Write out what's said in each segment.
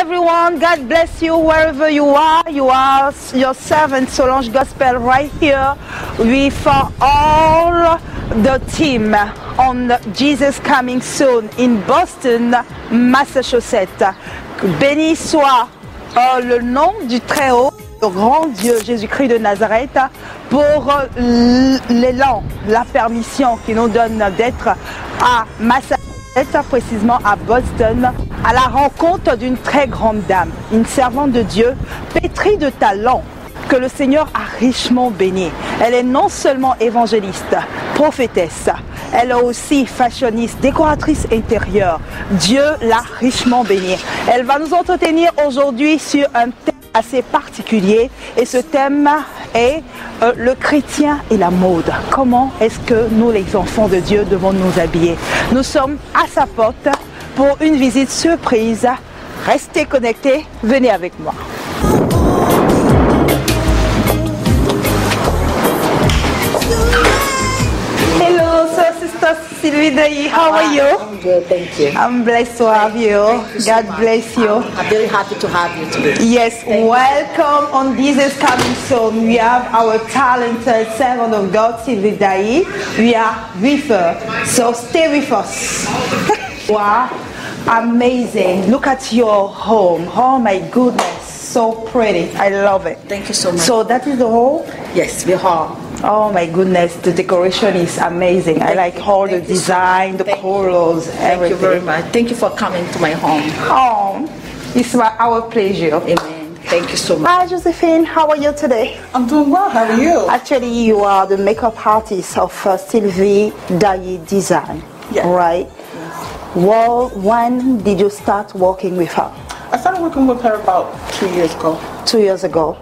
everyone. God bless you wherever you are. You are your servant Solange Gospel right here with all the team on Jesus Coming Soon in Boston, Massachusetts. Béni soit le nom du Très-Haut, le grand Dieu Jésus-Christ de Nazareth, pour l'élan, la permission qu'il nous donne d'être à Massachusetts, précisément à Boston, à la rencontre d'une très grande dame, une servante de Dieu, pétrie de talent, que le Seigneur a richement bénie. Elle est non seulement évangéliste, prophétesse, elle est aussi fashioniste, décoratrice intérieure. Dieu l'a richement bénie. Elle va nous entretenir aujourd'hui sur un thème assez particulier, et ce thème est le chrétien et la mode. Comment est-ce que nous, les enfants de Dieu, devons nous habiller? Nous sommes à sa porte pour une visite surprise. Restez connectés, venez avec moi. Hello, Sister Sylvie Dayi, how are you? I'm good, thank you. I'm blessed to have you. God bless you. I'm very happy to have you today. Yes, welcome on Jesus Coming Soon. We have our talented servant of God, Sylvie Dayi. We are with her, so stay with us. Wow, amazing. Look at your home. Oh my goodness, so pretty. I love it. Thank you so much. So that is the hall? Yes, the hall. Oh my goodness, the decoration is amazing. I like all the design, the colors, everything. Thank you very much. Thank you for coming to my home. Oh, it's our pleasure. Amen. Thank you so much. Hi Josephine, how are you today? I'm doing well. How are you? Actually, you are the makeup artist of Sylvie Dayi Design, Yes. right? Well, when did you start working with her? I started working with her about 2 years ago. 2 years ago.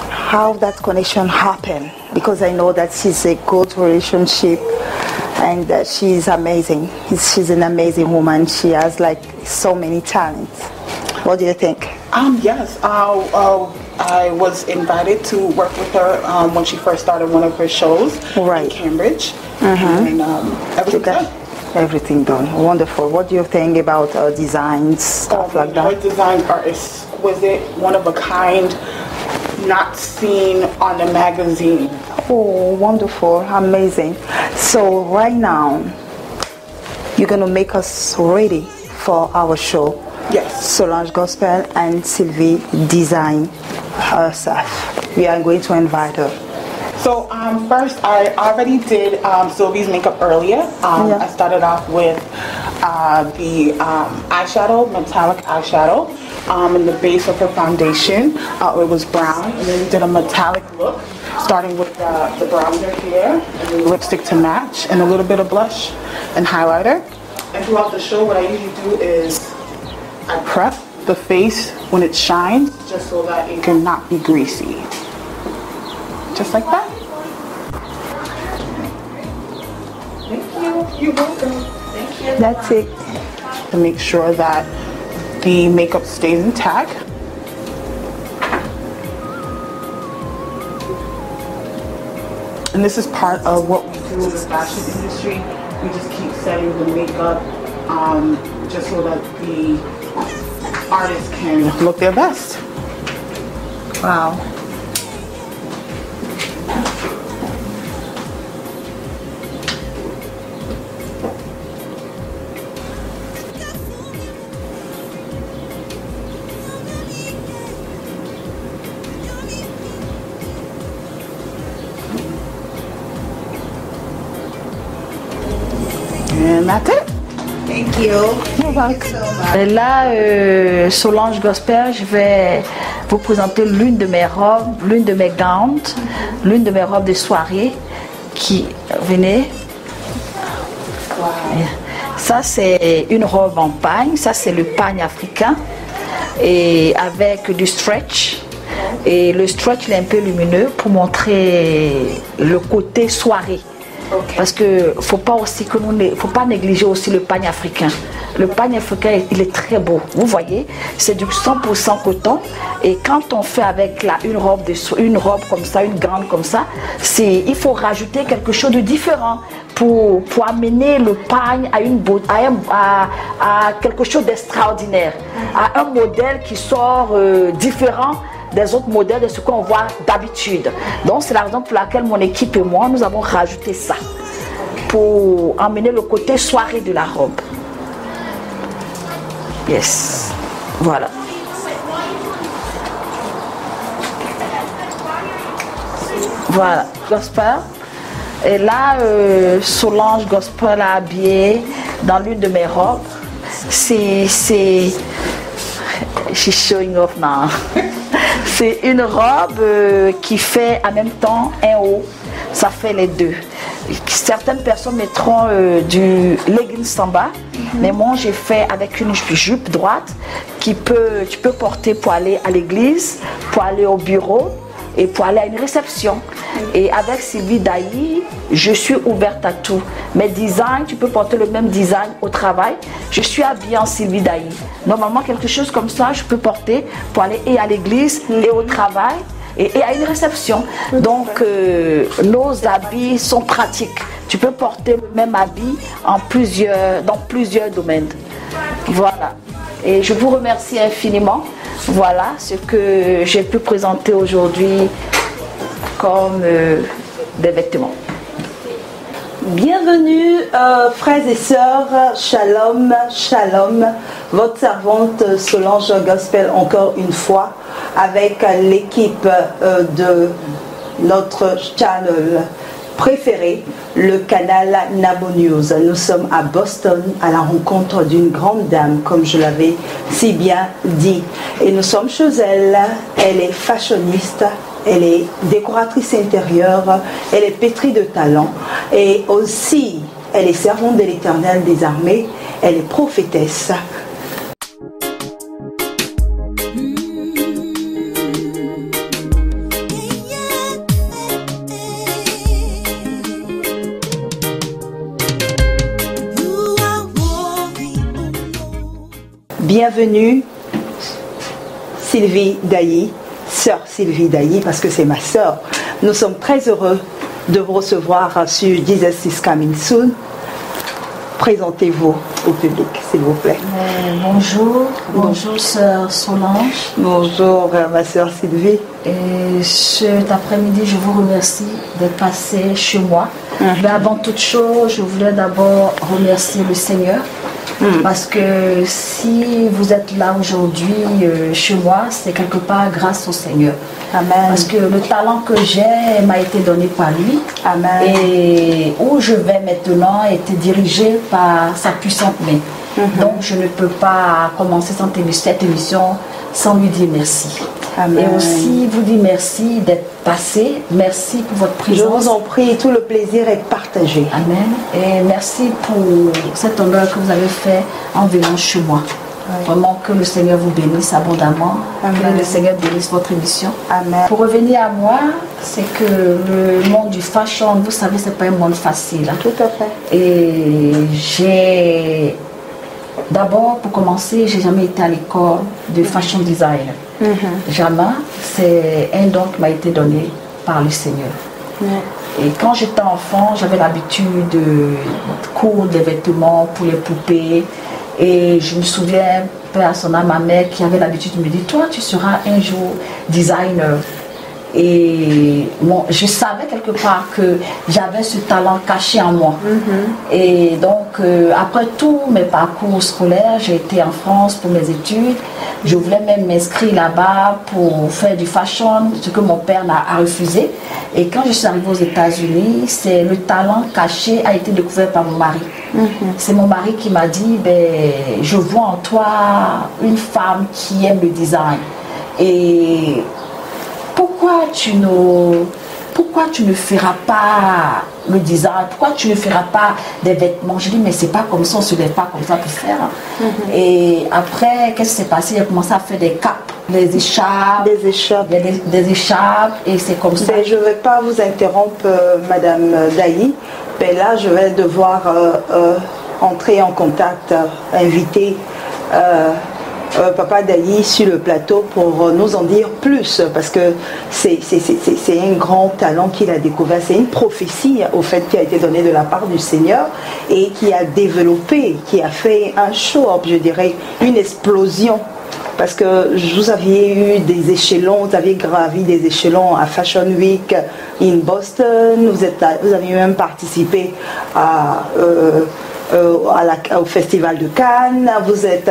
How that connection happened? Because I know that she's a good relationship and she's amazing. She's an amazing woman. She has like so many talents. What do you think? Yes. I was invited to work with her when she first started one of her shows Right. in Cambridge. And everything's done. Everything done. Wonderful. What do you think about designs, stuff like Her that? designs are exquisite, one of a kind, not seen on a magazine. Oh, wonderful. Amazing. So right now, you're going to make us ready for our show. Yes. Solange Gospel and Sylvie Design herself. We are going to invite her. So first, I already did Sylvie's makeup earlier. I started off with the eyeshadow, metallic eyeshadow, in the base of her foundation. It was brown, and then we did a metallic look, starting with the bronzer here, and then lipstick to match, and a little bit of blush and highlighter. And throughout the show, what I usually do is I prep the face when it shines, just so that it cannot be greasy. Just like that. Thank you. You're welcome. Thank you. That's it. To make sure that the makeup stays intact. And this is part of what we do in the fashion industry. We just keep setting the makeup just so that the artists can look their best. Wow. And that's it. Thank you. Et là, Solange Gospel, je vais vous présenter l'une de mes robes, l'une de mes gowns, l'une de mes robes de soirée qui venait. Ça, c'est une robe en pagne. Ça, c'est le pagne africain et avec du stretch. Et le stretch il est un peu lumineux pour montrer le côté soirée. Parce que faut pas aussi que faut pas négliger aussi le pagne africain. Le pagne africain, il est très beau. Vous voyez, c'est du 100% coton. Et quand on fait avec une robe comme ça, une grande comme ça, il faut rajouter quelque chose de différent pour amener le pagne à quelque chose d'extraordinaire, à un modèle qui sort différent des autres modèles de ce qu'on voit d'habitude. Donc c'est la raison pour laquelle mon équipe et moi, nous avons rajouté ça pour amener le côté soirée de la robe. Yes, voilà. Voilà, gospel. Et là, Solange Gospel a habillé dans l'une de mes robes. She's showing off now. C'est une robe qui fait en même temps un haut. Ça fait les deux. Certaines personnes mettront du leggings en bas, mais moi j'ai fait avec une jupe droite tu peux porter pour aller à l'église, pour aller au bureau et pour aller à une réception. Et avec Sylvie Dailly, je suis ouverte à tout. Mes designs, tu peux porter le même design au travail. Je suis habillée en Sylvie Dailly. Normalement, quelque chose comme ça, je peux porter pour aller et à l'église et au travail et à une réception. Donc, nos habits sont pratiques. Tu peux porter le même habit dans plusieurs domaines. Voilà. Et je vous remercie infiniment. Voilà ce que j'ai pu présenter aujourd'hui comme des vêtements. Bienvenue frères et sœurs, shalom, shalom, votre servante Solange Gospel encore une fois avec l'équipe de notre channel préféré, le canal Nabo News. Nous sommes à Boston à la rencontre d'une grande dame, comme je l'avais si bien dit. Et nous sommes chez elle. Elle est fashioniste, elle est décoratrice intérieure, elle est pétrie de talent et aussi elle est servante de l'Éternel des armées, elle est prophétesse. Bienvenue Sylvie Dailly, sœur Sylvie Dailly, parce que c'est ma sœur. Nous sommes très heureux de vous recevoir sur Jesus is Coming Soon. Présentez-vous au public, s'il vous plaît. Bonjour sœur Solange. Bonjour ma sœur Sylvie. Et cet après-midi, je vous remercie d'être passé chez moi. Mais avant toute chose, je voulais d'abord remercier le Seigneur. Parce que si vous êtes là aujourd'hui chez moi, c'est quelque part grâce au Seigneur. Amen. Parce que le talent que j'ai m'a été donné par lui. Amen. Et où je vais maintenant a été dirigé par sa puissante main. Donc je ne peux pas commencer cette émission sans lui dire merci. Amen. Et aussi vous dire merci d'être passé. Merci pour votre présence. Je vous en prie, tout le plaisir est partagé. Amen. Et merci pour cet honneur que vous avez fait en venant chez moi. Oui. Vraiment que le Seigneur vous bénisse abondamment. Amen. Que le Seigneur bénisse votre émission. Amen. Pour revenir à moi, c'est que le monde du fashion, vous savez, c'est pas un monde facile. Hein. Tout à fait. Et j'ai... D'abord, pour commencer, j'ai jamais été à l'école de fashion design. Jamais. C'est un don qui m'a été donné par le Seigneur. Et quand j'étais enfant, j'avais l'habitude de coudre des vêtements pour les poupées. Et je me souviens, père à son âme, ma mère qui avait l'habitude de me dire, toi, tu seras un jour designer. Et bon, je savais quelque part que j'avais ce talent caché en moi. Et donc, après tous mes parcours scolaires, j'ai été en France pour mes études. Je voulais même m'inscrire là-bas pour faire du fashion, ce que mon père a refusé. Et quand je suis arrivée aux États-Unis, c'est le talent caché a été découvert par mon mari. C'est mon mari qui m'a dit, ben, je vois en toi une femme qui aime le design. Et pourquoi tu ne feras pas le design? Pourquoi tu ne feras pas des vêtements? Je dis, mais c'est pas comme ça, on ne se lève pas comme ça pour faire. Et après, qu'est-ce qui s'est passé? J'ai commencé à faire des capes, des écharpes. Des écharpes. Des écharpes, et c'est comme ça. Je ne vais pas vous interrompre, Madame Dailly. Ben là, je vais devoir entrer en contact, inviter Papa Dali sur le plateau pour nous en dire plus, parce que c'est un grand talent qu'il a découvert, c'est une prophétie au fait qui a été donnée de la part du Seigneur et qui a développé, qui a fait un show-up, je dirais, une explosion. Parce que vous aviez eu des échelons, vous aviez gravi des échelons à Fashion Week in Boston, vous avez même participé au Festival de Cannes, vous êtes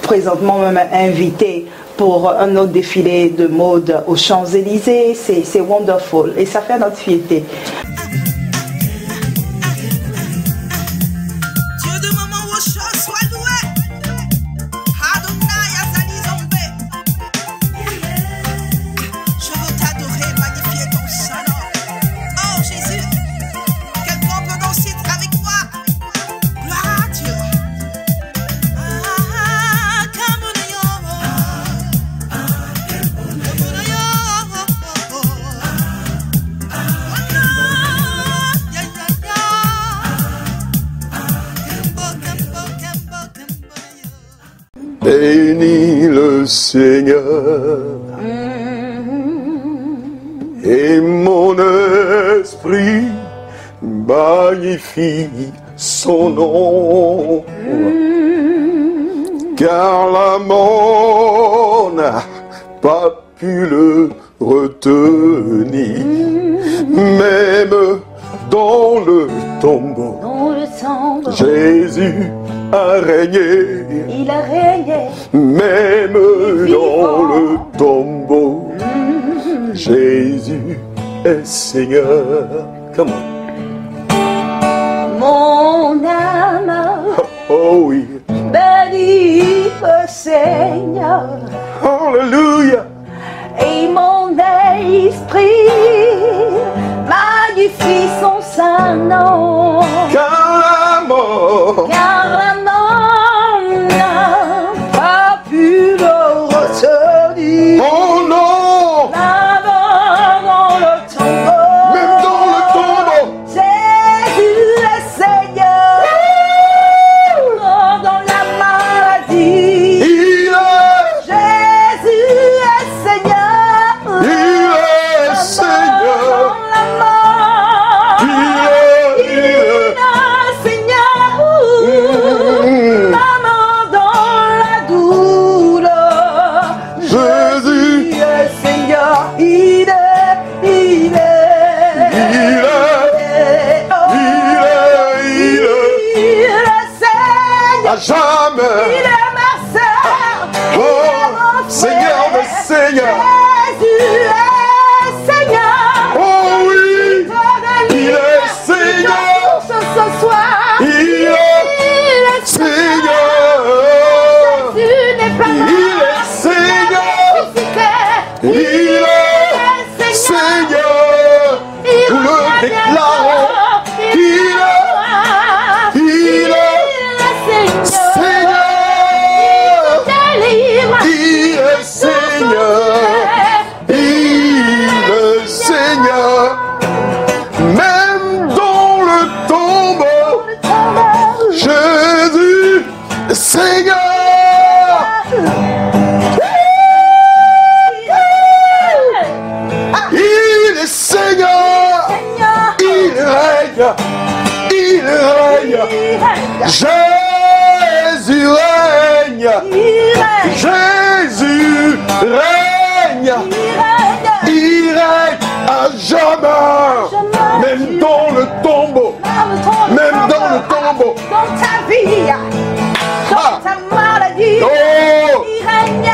présentement même invité pour un autre défilé de mode aux Champs-Élysées. C'est wonderful et ça fait notre fierté. Bénis le Seigneur et mon esprit magnifie son nom, car la mort n'a pas pu le retenir, même dans le tombeau. Jésus a régné, il a régné, même dans le tombeau. Jésus est Seigneur. Come on. Mon âme, Oh oui. bénis le Seigneur, Hallelujah. et mon esprit magnifie son saint nom. Car la mort n'a pas pu le retenir. Oh non, Là-bas dans le tombeau, même dans le tombeau. Jésus est Seigneur. Dans la maladie, Il est, Jésus est Seigneur. il est Seigneur. Dans la mort, Il il est. est Seigneur. Maman dans la douleur, Jésus, il est Seigneur. Il est à jamais. Il est ma sœur. Oh, Seigneur de Seigneur. Jésus est Seigneur. Oh oui, il est Seigneur. Ce soir, Il est Seigneur. tu n'es pas mort. Il est Seigneur. Il est Seigneur. Nous le déclarons. Il est Seigneur. Il est Seigneur. Il est Seigneur. Même dans le tombeau, Jésus est Seigneur. Il est Seigneur. Il règne. Il règne. Jésus règne. Jésus règne. Il règne à jamais. Même dans le tombeau. Même dans le tombeau. Dans ta vie, dans ta maladie, Oh, il règne,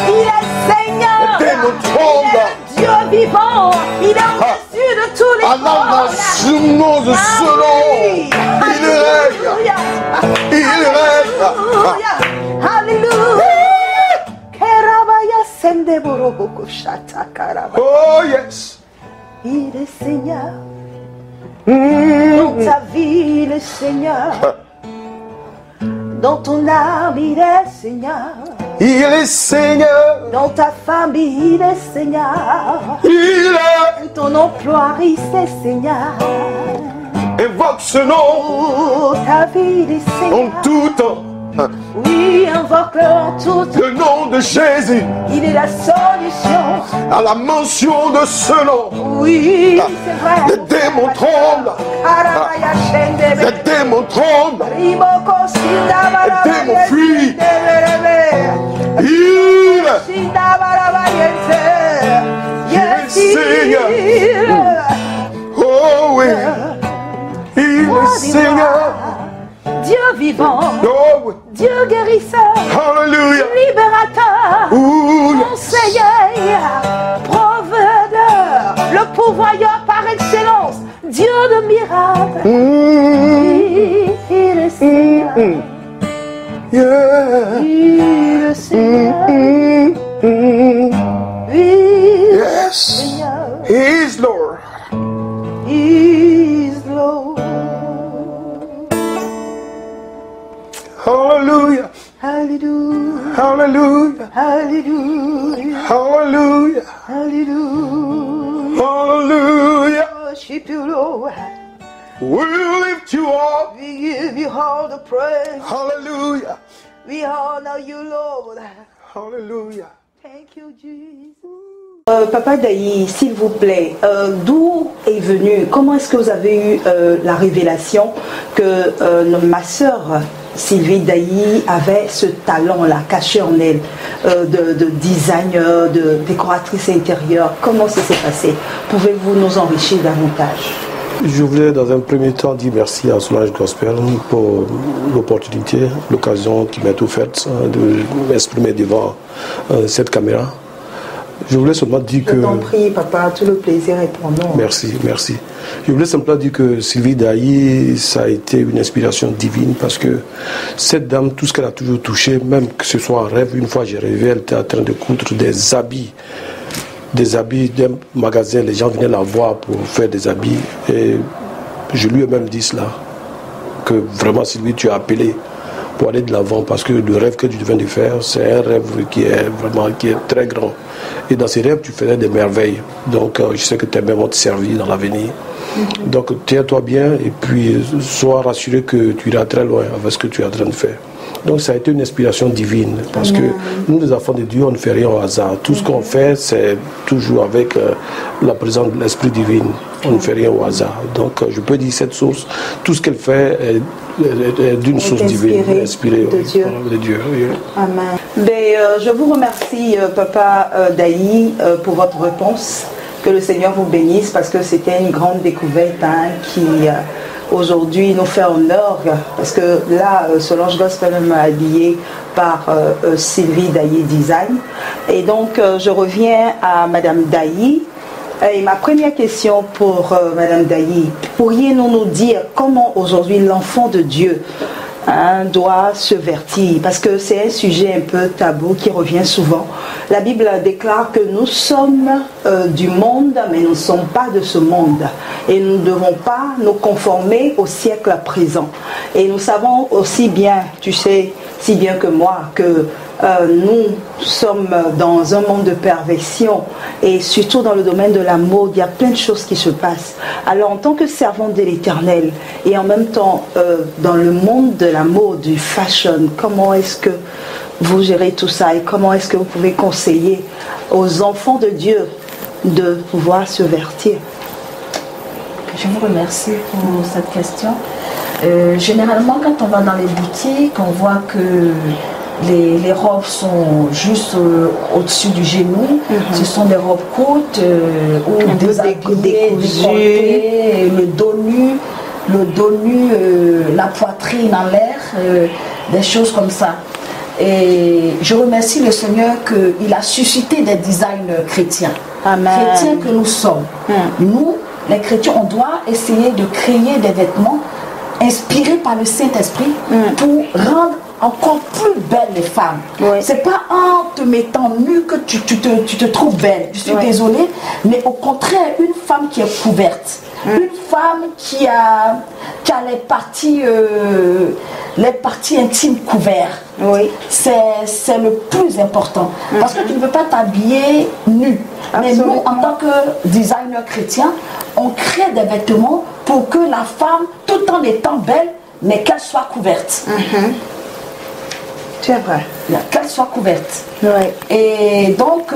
il est Seigneur, les démons tremblent. il est Dieu vivant, il est au-dessus de tous les Anana sumno de ce nom. Il règne. Il règne. Alléluia. Kerabaya sende boroboko shata karaba. Oh yes. Il est Seigneur. Dans ta vie, il est Seigneur. Dans ton âme, il est Seigneur. Il est Seigneur. Dans ta famille, il est Seigneur. Il est. Dans ton emploi, il est Seigneur. Invoque ce nom Oh, David et en Seigneur. tout temps. Oui, invoque-le en tout temps. Le nom de Jésus, Il est la solution. à la mention de ce nom, Oui, c'est vrai. les démons tremblent. Les démons tremblent. Les démons fuient. Il Yes, Seigneur. Oh oui, il est Seigneur. Dieu vivant, Oh oui, Dieu guérisseur, Alléluia. libérateur, Ouh, conseiller, provideur, le pourvoyeur par excellence, Dieu de miracles. Il est Seigneur, yeah. il est Seigneur, il est Yes, Seigneur, He is Lord. il est Lord. Hallelujah, Hallelujah, hallelujah, hallelujah, hallelujah, hallelujah. hallelujah. Worship you, Lord. We lift you up. We give you all the praise. Hallelujah, We honor you, Lord. hallelujah. Thank you, Jesus. Papa Dayi, s'il vous plaît, d'où est venu, comment est-ce que vous avez eu la révélation que ma sœur Sylvie Dayi avait ce talent-là caché en elle de designer, de décoratrice intérieure? Comment ça s'est passé? Pouvez-vous nous enrichir davantage? Je voulais dans un premier temps dire merci à Solange Gospel pour l'opportunité, l'occasion qui m'est offerte de m'exprimer devant cette caméra. Je voulais seulement dire que... Je t'en prie, papa, tout le plaisir est pour nous. Merci, merci. Je voulais simplement dire que Sylvie Dayi, ça a été une inspiration divine parce que cette dame, tout ce qu'elle a toujours touché, même que ce soit en rêve, une fois j'ai rêvé, elle était en train de coudre des habits d'un magasin. Les gens venaient la voir pour faire des habits et je lui ai même dit cela, que vraiment Sylvie, tu as appelé pour aller de l'avant parce que le rêve que tu viens de faire, c'est un rêve qui est très grand. Et dans ces rêves, tu faisais des merveilles. Donc, je sais que tes mains vont te servir dans l'avenir. Donc, tiens-toi bien et puis sois rassuré que tu iras très loin avec ce que tu es en train de faire. Donc, ça a été une inspiration divine parce que nous, les enfants de Dieu, on ne fait rien au hasard. Tout ce qu'on fait, c'est toujours avec la présence de l'Esprit divin. On ne fait rien au hasard. Donc, je peux dire cette source, tout ce qu'elle fait est d'une source divine, inspirée de Dieu. Oui. Amen. Mais, je vous remercie, Papa Dayi, pour votre réponse. Que le Seigneur vous bénisse parce que c'était une grande découverte qui aujourd'hui nous fait honneur. Parce que là, Solange Gospel m'a habillé par Sylvie Dayi Design. Et donc, je reviens à Madame Dayi. Et ma première question pour Madame Dayi, pourriez-vous nous dire comment aujourd'hui l'enfant de Dieu doit se vertir? Parce que c'est un sujet un peu tabou qui revient souvent. La Bible déclare que nous sommes du monde, mais nous ne sommes pas de ce monde. Et nous ne devons pas nous conformer au siècle présent. Et nous savons aussi bien, tu sais si bien que moi, que nous sommes dans un monde de perversion et surtout dans le domaine de la mode, il y a plein de choses qui se passent. Alors en tant que servante de l'Éternel et en même temps dans le monde de la mode, du fashion, comment est-ce que vous gérez tout ça et comment est-ce que vous pouvez conseiller aux enfants de Dieu de pouvoir se vertir? Je vous remercie pour cette question. Généralement, quand on va dans les boutiques, on voit que les robes sont juste au-dessus du genou. Ce sont des robes courtes ou déshabillées, décolletées, le dos nu, la poitrine en l'air, des choses comme ça. Et je remercie le Seigneur qu'il a suscité des designers chrétiens. Amen. Chrétiens que nous sommes. Nous, les chrétiens, on doit essayer de créer des vêtements inspirés par le Saint-Esprit pour rendre encore plus belles les femmes. Oui. C'est pas en te mettant nue que tu te trouves belle. Je suis désolée, mais au contraire, une femme qui est couverte, une femme qui a les parties intimes couvertes. Oui. C'est le plus important. Parce que tu ne peux pas t'habiller nu. Mais nous, en tant que designer chrétien, on crée des vêtements pour que la femme, tout en étant belle, mais qu'elle soit couverte. C'est vrai. Qu'elle soit couverte. Oui. Et donc,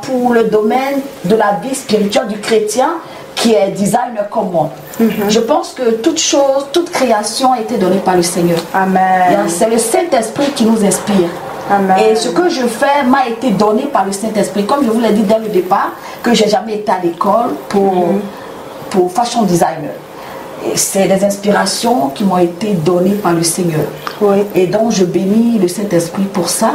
pour le domaine de la vie spirituelle du chrétien, qui est designer comme moi, je pense que toute chose, toute création a été donnée par le Seigneur. Amen. C'est le Saint-Esprit qui nous inspire. Amen. Et ce que je fais m'a été donné par le Saint-Esprit. Comme je vous l'ai dit dès le départ, que j'ai jamais été à l'école pour fashion designer. C'est des inspirations qui m'ont été données par le Seigneur. Oui. Et donc je bénis le Saint-Esprit pour ça,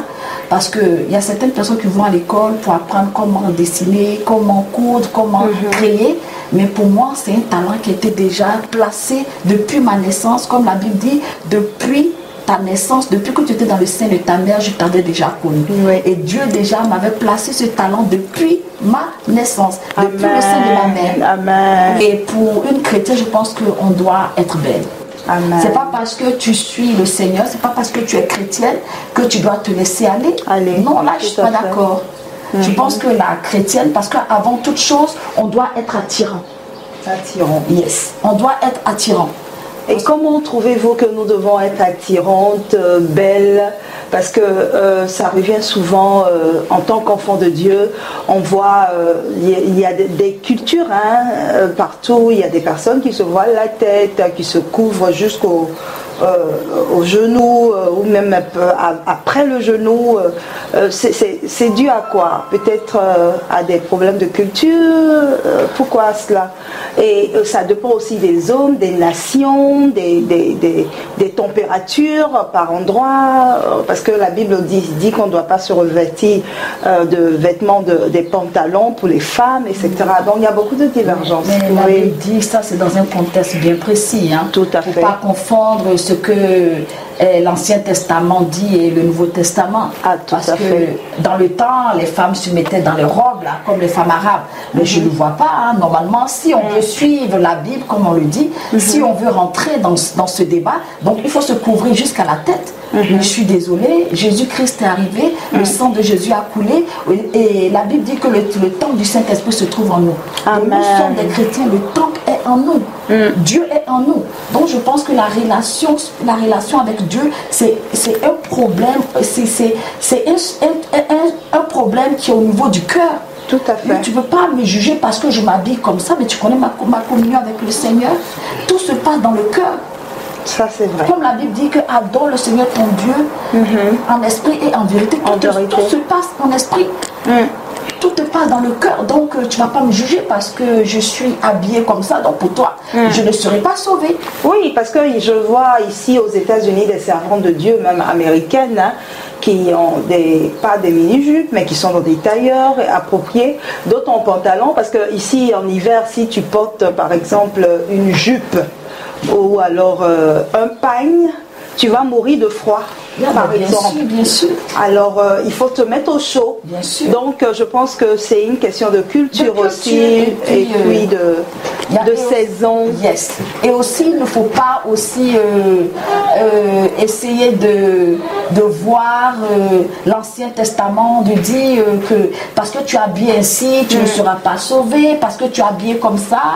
parce qu'il y a certaines personnes qui vont à l'école pour apprendre comment dessiner, comment coudre, comment créer. Mais pour moi, c'est un talent qui était déjà placé depuis ma naissance, comme la Bible dit, depuis ta naissance, depuis que tu étais dans le sein de ta mère, je t'avais déjà connu. Oui. Et Dieu déjà m'avait placé ce talent depuis ma naissance, depuis le sein de ma mère. Amen. Et pour une chrétienne, je pense qu'on doit être belle. Amen. C'est pas parce que tu suis le Seigneur, c'est pas parce que tu es chrétienne que tu dois te laisser aller. Allez. Non, là, je suis Tout à pas fait. d'accord. Je pense que la chrétienne, parce qu'avant toute chose, on doit être attirant. Attirant. Yes, on doit être attirant. Et comment trouvez-vous que nous devons être attirantes, belles? Parce que ça revient souvent en tant qu'enfant de Dieu. On voit, il y a des cultures partout. Il y a des personnes qui se voilent la tête, qui se couvrent jusqu'au genou ou même un peu après le genou. C'est dû à quoi? Peut-être à des problèmes de culture. Pourquoi cela? Et ça dépend aussi des hommes, des nations, des températures par endroit, parce que la Bible dit qu'on ne doit pas se revêtir de vêtements, des pantalons pour les femmes, etc. Donc il y a beaucoup de divergences. Mais la Bible dit ça, c'est dans un contexte bien précis. Tout à fait. Pour pas confondre ce que l'Ancien Testament dit et le Nouveau Testament. Parce que dans le temps, les femmes se mettaient dans les robes, là, comme les femmes arabes. Mais je ne vois pas. Normalement, si on veut suivre la Bible, comme on le dit, si on veut rentrer dans ce débat, donc il faut se couvrir jusqu'à la tête. Je suis désolée, Jésus-Christ est arrivé, le sang de Jésus a coulé, et la Bible dit que le temple du Saint-Esprit se trouve en nous. Donc, nous sommes des chrétiens, le temple est en nous. Dieu est en nous. Donc je pense que la relation avec Dieu, c'est un problème, c'est un problème qui est au niveau du cœur. Tout à fait. Tu ne peux pas me juger parce que je m'habille comme ça, mais tu connais ma communion avec le Seigneur. Tout se passe dans le cœur. Ça, c'est vrai. Comme la Bible dit que adore le Seigneur ton Dieu en esprit et en vérité. Tout se passe en esprit. Tout te passe dans le cœur. Donc tu ne vas pas me juger parce que je suis habillée comme ça. Donc pour toi, je ne serai pas sauvée. Oui, parce que je vois ici aux États-Unis des servantes de Dieu, même américaines, qui ont pas des mini-jupes, mais qui sont dans des tailleurs appropriés, d'autres en pantalon, parce que ici en hiver, si tu portes par exemple une jupe ou alors un pagne, tu vas mourir de froid. Par exemple. Bien sûr. Alors, il faut te mettre au chaud. Bien sûr. Donc, je pense que c'est une question de culture aussi, et puis de saison. Yes. Et aussi, il ne faut pas aussi essayer de voir l'Ancien Testament, de dire que parce que tu es habillé ainsi, tu ne seras pas sauvé, parce que tu es habillé comme ça,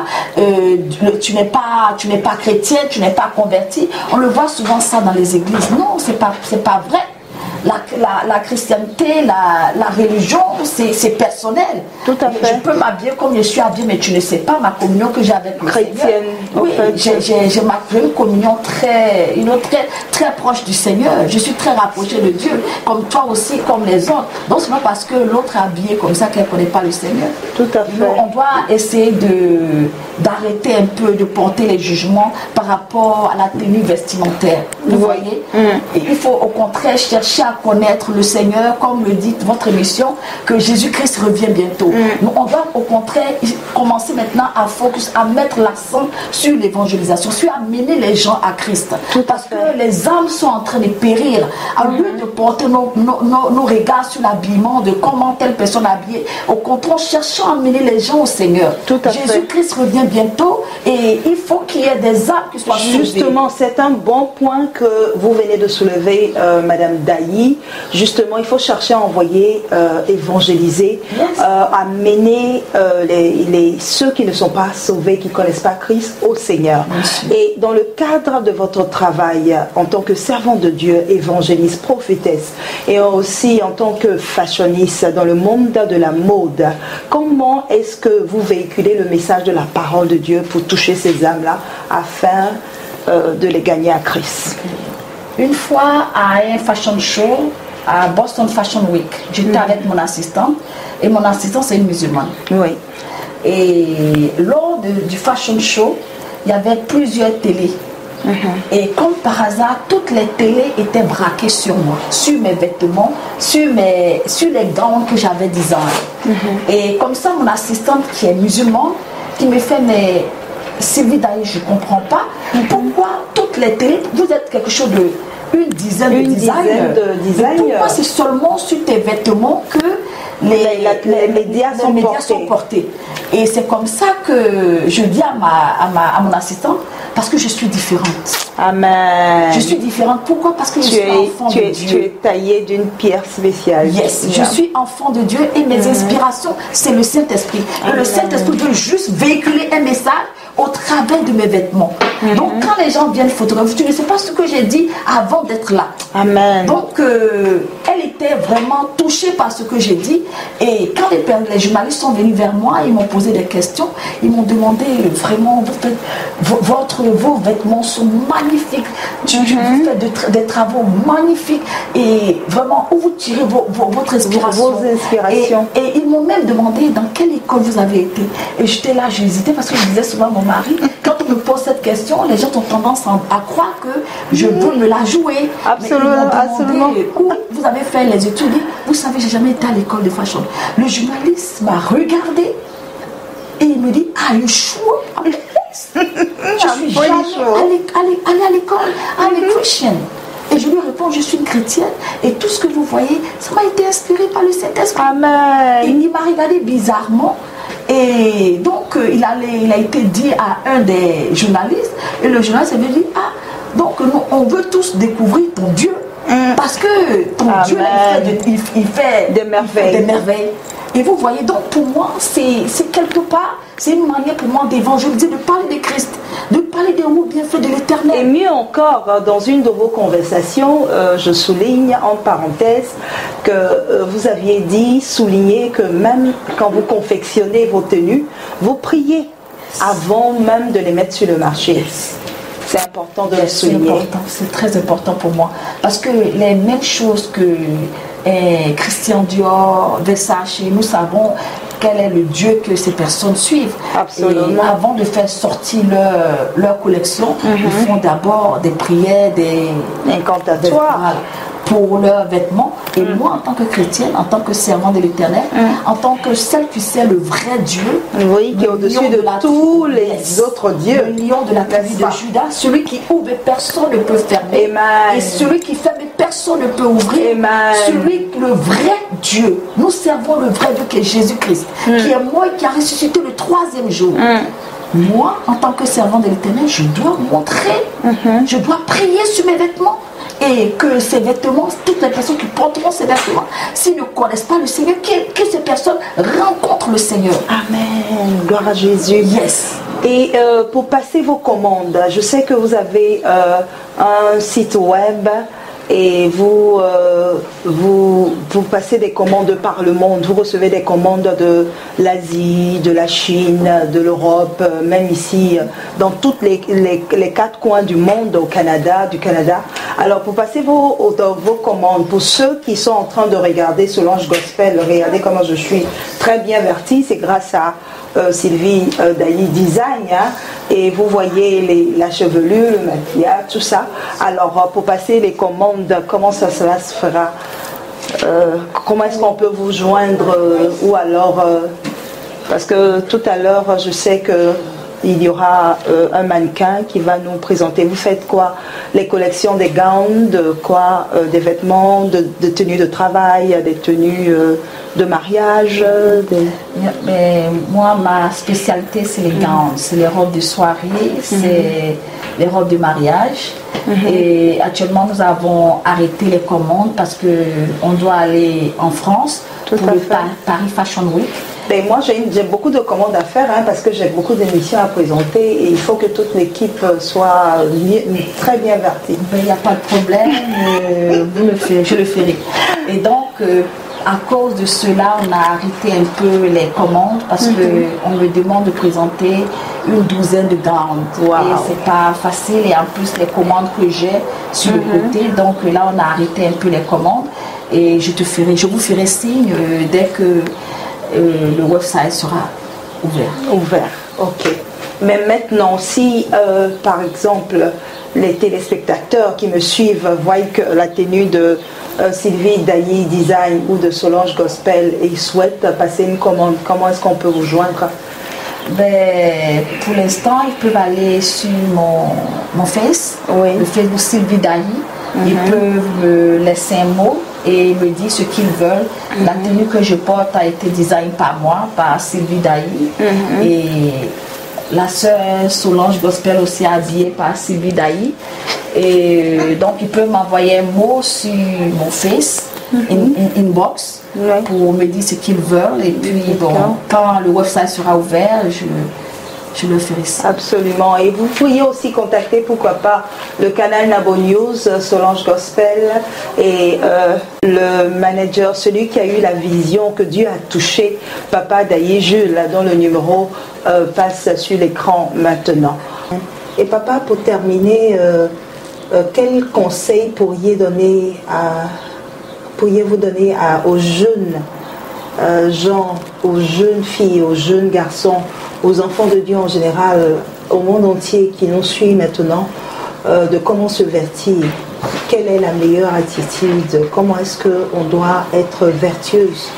tu n'es pas chrétien, tu n'es pas converti. On le voit souvent ça dans les églises. Non, c'est pas vrai. La chrétienté, la religion, c'est personnel. Tout à fait. Je peux m'habiller comme je suis habillée, mais tu ne sais pas ma communion que j'ai avec le Chrétienne, Seigneur. Oui, j'ai une communion très proche du Seigneur. Je suis très rapprochée de Dieu, comme toi aussi, comme les autres. Donc c'est pas parce que l'autre est habillé comme ça qu'elle ne connaît pas le Seigneur. Tout à fait. Donc, on doit essayer d'arrêter un peu de porter les jugements par rapport à la tenue vestimentaire. Vous voyez? Et il faut au contraire chercher à connaître le Seigneur, comme le dit votre émission, que Jésus-Christ revient bientôt. Donc, on doit au contraire commencer maintenant à focus, à mettre l'accent sur l'évangélisation, sur amener les gens à Christ. Parce que les âmes sont en train de périr. À lieu de porter nos regards sur l'habillement, de comment telle personne est habillée, au contraire, cherchons à amener les gens au Seigneur. Jésus-Christ revient bientôt et il faut qu'il y ait des âmes qui soient sauvées. Justement, c'est un bon point que vous venez de soulever, Madame Daï. dit, justement, il faut chercher à envoyer, évangéliser, amener ceux qui ne sont pas sauvés, qui ne connaissent pas Christ, au Seigneur. Et dans le cadre de votre travail, en tant que servant de Dieu, évangéliste, prophétesse, et aussi en tant que fashioniste dans le monde de la mode, comment est-ce que vous véhiculez le message de la parole de Dieu pour toucher ces âmes-là afin de les gagner à Christ? Une fois à un fashion show à Boston Fashion Week, j'étais avec mon assistante, et mon assistante c'est une musulmane. Oui. Et lors du fashion show, il y avait plusieurs télés. Et comme par hasard, toutes les télés étaient braquées sur moi, sur mes vêtements, sur les gants que j'avais 10 ans. Et comme ça, mon assistante qui est musulmane, qui me fait, mais Sylvie Dailly, je ne comprends pas, pourquoi toutes les télés, vous êtes quelque chose de une dizaine de designers. Pourquoi c'est seulement sur tes vêtements que les médias sont portés. Et c'est comme ça que je dis à mon assistante, parce que je suis différente. Amen. Je suis différente. Pourquoi? Parce que je suis enfant de Dieu. Tu es taillée d'une pierre spéciale. Yes, je suis enfant de Dieu et mes inspirations, c'est le Saint-Esprit. Et le Saint-Esprit veut juste véhiculer un message au travers de mes vêtements. Donc quand les gens viennent photographier, tu ne sais pas ce que j'ai dit avant d'être là. Amen. Donc elle était vraiment touchée par ce que j'ai dit. Et quand les journalistes sont venus vers moi, ils m'ont posé des questions. Ils m'ont demandé vraiment, vos vêtements sont magnifiques. Vous faites des travaux magnifiques. Et vraiment, où vous tirez votre inspiration. Vos inspirations. Et ils m'ont même demandé dans quelle école vous avez été. Et j'étais là, j'hésitais parce que je disais souvent à mon mari, quand on me pose cette question, les gens ont tendance à croire que je veux me la jouer. Absolument. Où vous avez fait les études? Vous savez, j'ai jamais été à l'école de fashion. Le journaliste m'a regardé et il me dit, are you sure? Je suis jamais allée à l'école. I'm a Christian. Et je lui réponds, je suis une chrétienne et tout ce que vous voyez, ça m'a été inspiré par le Saint-Esprit. Amen. Et il m'a regardé bizarrement. Et donc, il a été dit à un des journalistes, et le journaliste m'a dit, donc nous, on veut tous découvrir ton Dieu, parce que ton Dieu, il fait des merveilles. Et vous voyez, donc pour moi, c'est quelque part, c'est une manière pour moi d'évangéliser, de parler de Christ, de parler des mots bienfaits de l'Éternel. Et mieux encore, dans une de vos conversations, je souligne en parenthèse que vous aviez souligné que même quand vous confectionnez vos tenues, vous priez avant même de les mettre sur le marché. C'est important de le souligner. C'est très important pour moi. Parce que les mêmes choses que Christian Dior, Versace, nous savons quel est le Dieu que ces personnes suivent. Absolument. Et avant de faire sortir leur collection, ils font d'abord des prières, des incantatoires pour leurs vêtements. Et moi, en tant que chrétienne, en tant que servant de l'Éternel, en tant que celle qui sait le vrai Dieu, qui est au-dessus de tous les autres dieux, le lion de la tribu de Judas, celui qui ouvre, personne ne peut fermer. Amen. Et celui qui ferme, personne ne peut ouvrir. Amen. Celui, le vrai Dieu. Nous servons le vrai Dieu qui est Jésus-Christ, qui est moi et qui a ressuscité le 3e jour. Moi, en tant que servant de l'Éternel, je dois montrer, je dois prier sur mes vêtements. Et que ces vêtements, toutes les personnes qui porteront ces vêtements, s'ils ne connaissent pas le Seigneur, que ces personnes rencontrent le Seigneur. Amen. Gloire à Jésus. Yes. Et pour passer vos commandes, je sais que vous avez un site web et vous passez des commandes par le monde. Vous recevez des commandes de l'Asie, de la Chine, de l'Europe, même ici, dans toutes les 4 coins du monde, du Canada. Alors, pour passer vos commandes, pour ceux qui sont en train de regarder Solange Gospel, regardez comment je suis très bien vertie, c'est grâce à Sylvie Dailly Design, et vous voyez la chevelure, le maquillage, tout ça. Alors, pour passer les commandes, comment ça se fera? Comment est-ce qu'on peut vous joindre ou alors parce que tout à l'heure je sais que il y aura un mannequin qui va nous présenter. Vous faites quoi? Les collections des gowns, de quoi? Des vêtements, de tenues de travail, des tenues de mariage. Mais moi, ma spécialité, c'est les gowns, c'est les robes de soirée, c'est les robes de mariage. Et actuellement, nous avons arrêté les commandes parce qu'on doit aller en France pour le Paris Fashion Week. Ben moi, j'ai beaucoup de commandes à faire parce que j'ai beaucoup d'émissions à présenter et il faut que toute l'équipe soit très bien vertie. Il n'y a pas de problème, je le ferai. Et donc, à cause de cela, on a arrêté un peu les commandes parce qu'on me demande de présenter une douzaine de gowns. Wow. Et c'est pas facile et en plus les commandes que j'ai sur le côté. Donc là, on a arrêté un peu les commandes et je vous ferai signe dès que le website sera ouvert. Ok. Mais maintenant, si par exemple les téléspectateurs qui me suivent voient que la tenue de Sylvie Dailly Design ou de Solange Gospel et ils souhaitent passer une commande, comment est-ce qu'on peut vous joindre? Ben, pour l'instant, ils peuvent aller sur mon face, le Facebook Sylvie Dailly. Ils peuvent me laisser un mot et me dire ce qu'ils veulent. La tenue que je porte a été designée par moi, par Sylvie Dailly. Et la sœur Solange Gospel aussi habillée par Sylvie Dailly. Et donc, ils peuvent m'envoyer un mot sur mon face, inbox, pour me dire ce qu'ils veulent. Et puis, bon, quand le website sera ouvert, je le ferai ça. Absolument. Et vous pourriez aussi contacter, pourquoi pas, le canal Nabo News, Solange Gospel, et le manager, celui qui a eu la vision que Dieu a touché, Papa Dailly Jules, dont le numéro passe sur l'écran maintenant. Et papa, pour terminer, quel conseil pourriez-vous donner aux jeunes gens, aux jeunes filles, aux jeunes garçons, aux enfants de Dieu en général, au monde entier qui nous suit maintenant, de comment se vertir? Quelle est la meilleure attitude? Comment est-ce qu'on doit être vertueuse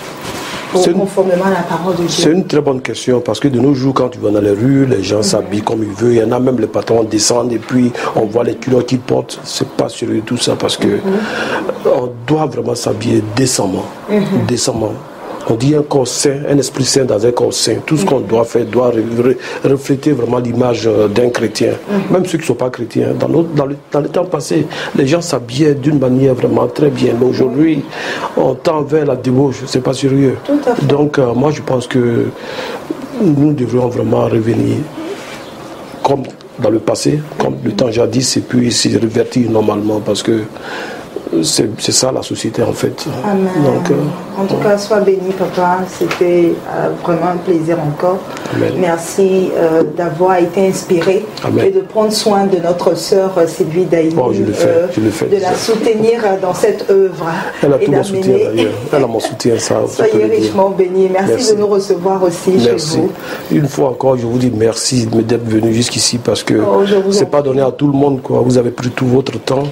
conformément à la parole de Dieu? C'est une très bonne question parce que de nos jours, quand tu vas dans les rues, les gens s'habillent comme ils veulent. Il y en a même les patrons descendent et puis on voit les culottes qu'ils portent. C'est pas sérieux tout ça parce que on doit vraiment s'habiller décemment. Décemment. On dit un corps sain, un esprit saint dans un corps sain. Tout ce qu'on doit faire doit refléter vraiment l'image d'un chrétien. Même ceux qui ne sont pas chrétiens. Dans le temps passé, les gens s'habillaient d'une manière vraiment très bien. Mais aujourd'hui, on tend vers la débauche. C'est pas sérieux. Donc, moi, je pense que nous devrions vraiment revenir comme dans le passé, comme le temps jadis, et puis s'y revertir normalement parce que c'est ça la société en fait. Amen. Donc, en tout cas, sois béni papa, c'était vraiment un plaisir encore. Amen. Merci d'avoir été inspiré. Amen. Et de prendre soin de notre sœur Sylvie Dailly, je le fais, de la soutenir dans cette œuvre. Elle a tout mon soutien d'ailleurs, elle a mon soutien. Soyez richement bénis, merci de nous recevoir aussi chez vous. Une fois encore, je vous dis merci d'être venu jusqu'ici parce que c'est pas donné à tout le monde quoi. Vous avez pris tout votre temps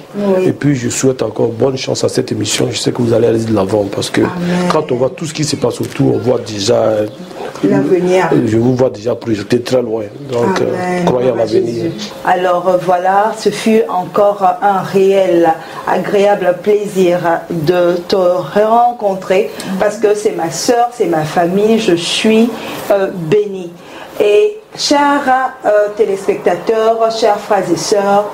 et puis je souhaite encore bonne chance à cette émission. Je sais que vous allez aller de l'avant parce que quand on voit tout ce qui se passe autour, on voit déjà l'avenir. Je vous vois déjà projeté très loin. Donc, croyez en l'avenir. Alors voilà, ce fut encore un réel, agréable plaisir de te rencontrer parce que c'est ma soeur, c'est ma famille, je suis bénie. Et chers téléspectateurs, chers frères et sœurs,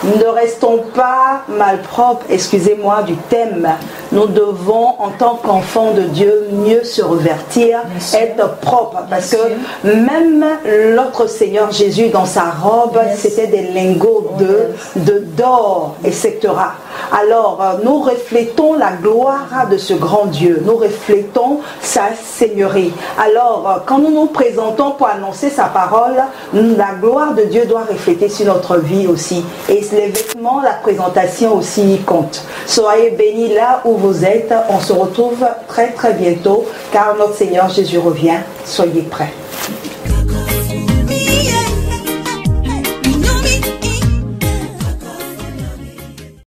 ne restons pas malpropres, excusez-moi du thème. Nous devons, en tant qu'enfants de Dieu, mieux se revertir, être propre. Parce que même notre Seigneur Jésus, dans sa robe, c'était des lingots d'or, etc. Alors, nous reflétons la gloire de ce grand Dieu. Nous reflétons sa seigneurie. Alors, quand nous nous présentons pour annoncer sa parole, la gloire de Dieu doit refléter sur notre vie aussi. Et les vêtements, la présentation aussi compte. Soyez bénis là où vous êtes. On se retrouve très très bientôt car notre Seigneur Jésus revient. Soyez prêts.